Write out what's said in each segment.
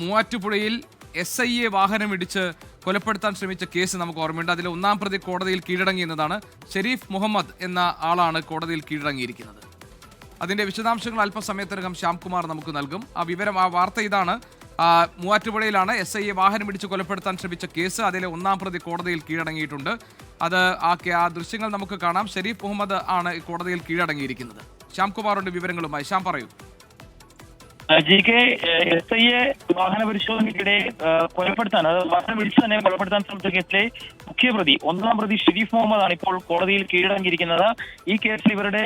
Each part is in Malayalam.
മൂവാറ്റുപുഴയിൽ SIയെ വാഹനമിടിച്ച് കൊലപ്പെടുത്താൻ ശ്രമിച്ച കേസ് നമുക്ക് ഓർമ്മയുണ്ട്. അതിൽ ഒന്നാം പ്രതി കോടതിയിൽ കീഴടങ്ങിയെന്നതാണ്. ഷെരീഫ് മുഹമ്മദ് എന്ന ആളാണ് കോടതിയിൽ കീഴടങ്ങിയിരിക്കുന്നത്. അതിന്റെ വിശദാംശങ്ങൾ അല്പസമയത്തിനകം ശ്യാംകുമാർ നമുക്ക് നൽകും. ആ വാർത്ത ഇതാണ്. മൂവാറ്റുപുഴയിലാണ് SIയെ വാഹനമിടിച്ച് കൊലപ്പെടുത്താൻ ശ്രമിച്ച കേസ്. അതിലെ ഒന്നാം പ്രതി കോടതിയിൽ കീഴടങ്ങിയിട്ടുണ്ട്. ആ ദൃശ്യങ്ങൾ നമുക്ക് കാണാം. ഷെരീഫ് മുഹമ്മദ് ആണ് കോടതിയിൽ കീഴടങ്ങിയിരിക്കുന്നത്. ശ്യാംകുമാറിന്റെ വിവരങ്ങളുമായി. ശ്യാം, പറയൂ. GK SIയെ വാഹന പരിശോധനയ്ക്കിടെ കൊലപ്പെടുത്താൻ, വാഹനം പിടിച്ചു തന്നെ കൊലപ്പെടുത്താൻ ശ്രമിച്ച കേസിലെ മുഖ്യപ്രതി ഒന്നാം പ്രതി ഷെരീഫ് മുഹമ്മദ് ആണ് ഇപ്പോൾ കോടതിയിൽ കീഴടങ്ങിയിരിക്കുന്നത്. ഈ കേസിൽ ഇവരുടെ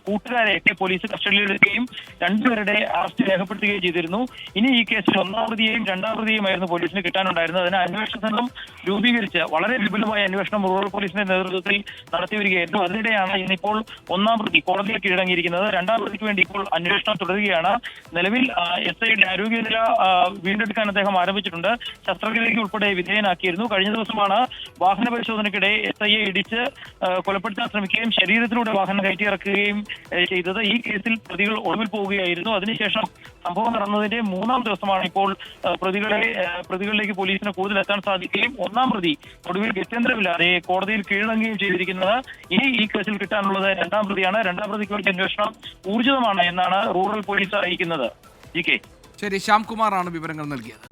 കൂട്ടുകാരെയൊക്കെ പോലീസ് കസ്റ്റഡിയിലെടുക്കുകയും രണ്ടുപേരുടെ അറസ്റ്റ് രേഖപ്പെടുത്തുകയും ചെയ്തിരുന്നു. ഇനി ഈ കേസിൽ ഒന്നാം പ്രതിയെയും രണ്ടാം പ്രതിയുമായിരുന്നു പോലീസിന് കിട്ടാനുണ്ടായിരുന്നത്. അതിന് അന്വേഷണ സംഘം രൂപീകരിച്ച് വളരെ വിപുലമായ അന്വേഷണം റൂറൽ പോലീസിന്റെ നേതൃത്വത്തിൽ നടത്തി വരികയായിരുന്നു. അതിനിടെയാണ് ഇന്നിപ്പോൾ ഒന്നാം പ്രതി കോടതിയിൽ കീഴടങ്ങിയിരിക്കുന്നത്. രണ്ടാം പ്രതിക്ക് വേണ്ടി ഇപ്പോൾ അന്വേഷണം തുടരുകയാണ്. നിലവിൽ SIയുടെ ആരോഗ്യനില വീണ്ടെടുക്കാൻ അദ്ദേഹം ആരംഭിച്ചിട്ടുണ്ട്. ശസ്ത്രക്രിയയ്ക്ക് ഉൾപ്പെടെ വിധേയനാക്കിയിരുന്നു. കഴിഞ്ഞ ദിവസമാണ് വാഹന പരിശോധനയ്ക്കിടെ SIയെ ഇടിച്ച് കൊലപ്പെടുത്താൻ ശ്രമിക്കുകയും ശരീരത്തിലൂടെ വാഹനം കയറ്റിയിറക്കുകയും ചെയ്തത്. ഈ കേസിൽ പ്രതികൾ ഒളിവിൽ പോവുകയായിരുന്നു. അതിനുശേഷം സംഭവം നടന്നതിന്റെ 3-ാം ദിവസമാണ് ഇപ്പോൾ പ്രതികളിലേക്ക് പോലീസിന് കൂടുതൽ എത്താൻ സാധിക്കുകയും ഒന്നാം പ്രതി ഒടുവിൽ ഗത്യന്തരമില്ലാതെ കോടതിയിൽ കീഴടങ്ങുകയും ചെയ്തിരിക്കുന്നത്. ഇനി ഈ കേസിൽ കിട്ടാനുള്ളത് രണ്ടാം പ്രതിയാണ്. രണ്ടാം പ്രതിക്ക് വേണ്ടി അന്വേഷണം ഊർജിതമാണ് എന്നാണ് റൂറൽ പോലീസ് അറിയിക്കുന്നത്. ശരി, ശ്യാംകുമാറാണ് വിവരങ്ങൾ നൽകിയത്.